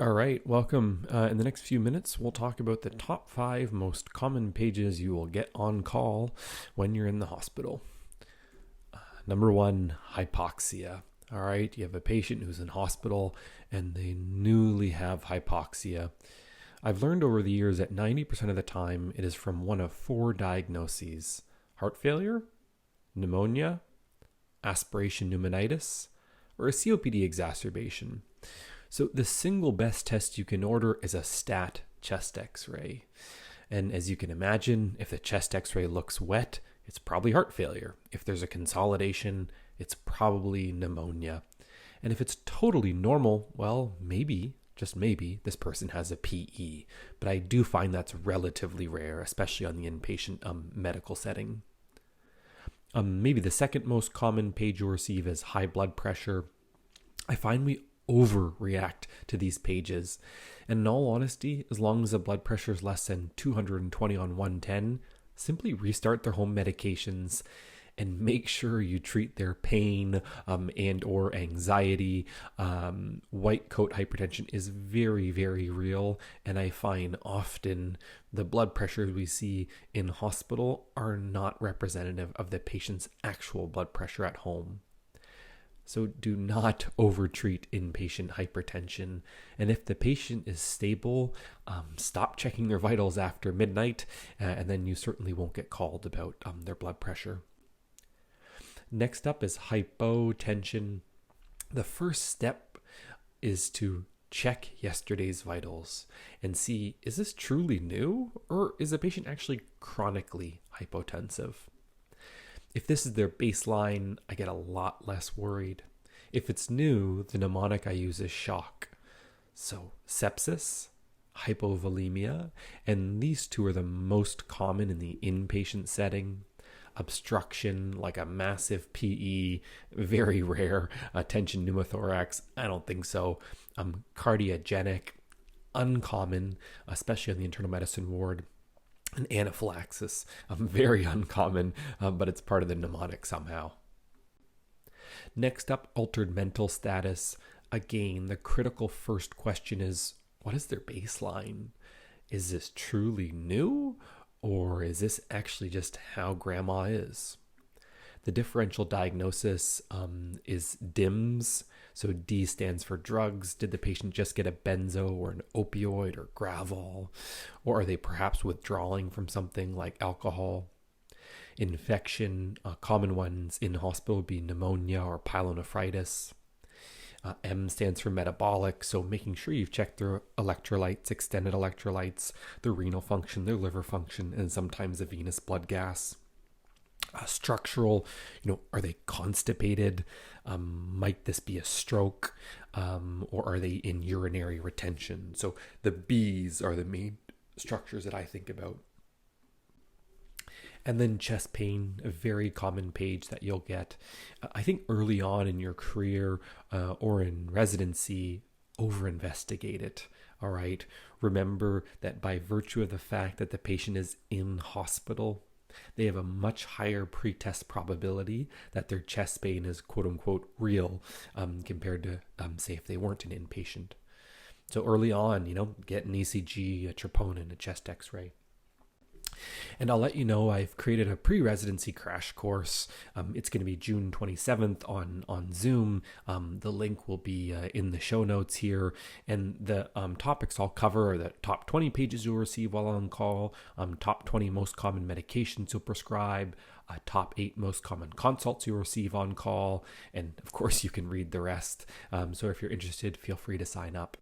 All right, welcome. In the next few minutes, we'll talk about the top 5 most common pages you will get on call when you're in the hospital. Number 1, hypoxia. All right, you have a patient who's in hospital and they newly have hypoxia. I've learned over the years that 90% of the time it is from one of 4 diagnoses: heart failure, pneumonia, aspiration pneumonitis, or a COPD exacerbation. So the single best test you can order is a stat chest x-ray. And as you can imagine, if the chest x-ray looks wet, it's probably heart failure. If there's a consolidation, it's probably pneumonia. And if it's totally normal, well, maybe, just maybe, this person has a PE. But I do find that's relatively rare, especially on the inpatient medical setting. Maybe the second most common page you'll receive is high blood pressure. I find we overreact to these pages. And in all honesty, as long as the blood pressure is less than 220 on 110, simply restart their home medications and make sure you treat their pain and or anxiety. White coat hypertension is very, very real. And I find often the blood pressures we see in hospital are not representative of the patient's actual blood pressure at home. So do not overtreat inpatient hypertension. And if the patient is stable, stop checking their vitals after midnight, and then you certainly won't get called about their blood pressure. Next up is hypotension. The first step is to check yesterday's vitals and see, is this truly new, or is the patient actually chronically hypotensive? If this is their baseline, I get a lot less worried. If it's new, the mnemonic I use is shock. So sepsis, hypovolemia, and these 2 are the most common in the inpatient setting. Obstruction, like a massive PE, very rare. Tension pneumothorax, I don't think so. Cardiogenic, uncommon, especially on the internal medicine ward. An anaphylaxis, very uncommon, but it's part of the mnemonic somehow. Next up, altered mental status. Again, the critical first question is, what is their baseline? Is this truly new, or is this actually just how grandma is? The differential diagnosis is DIMS. So D stands for drugs. Did the patient just get a benzo or an opioid or Gravol? Or are they perhaps withdrawing from something like alcohol? Infection, common ones in hospital would be pneumonia or pyelonephritis. M stands for metabolic, so making sure you've checked their electrolytes, extended electrolytes, their renal function, their liver function, and sometimes the venous blood gas. Structural, are they constipated? Might this be a stroke? Or are they in urinary retention? So the B's are the main structures that I think about. And then chest pain, a very common page that you'll get. I think early on in your career or in residency, over-investigate it. All right. Remember that by virtue of the fact that the patient is in hospital, they have a much higher pretest probability that their chest pain is quote unquote real compared to, say, if they weren't an inpatient. So early on, get an ECG, a troponin, a chest x-ray. And I'll let you know, I've created a pre-residency crash course. It's going to be June 27th on Zoom. The link will be in the show notes here. And the topics I'll cover are the top 20 pages you'll receive while on call, top 20 most common medications you'll prescribe, top 8 most common consults you'll receive on call. And of course, you can read the rest. So if you're interested, feel free to sign up.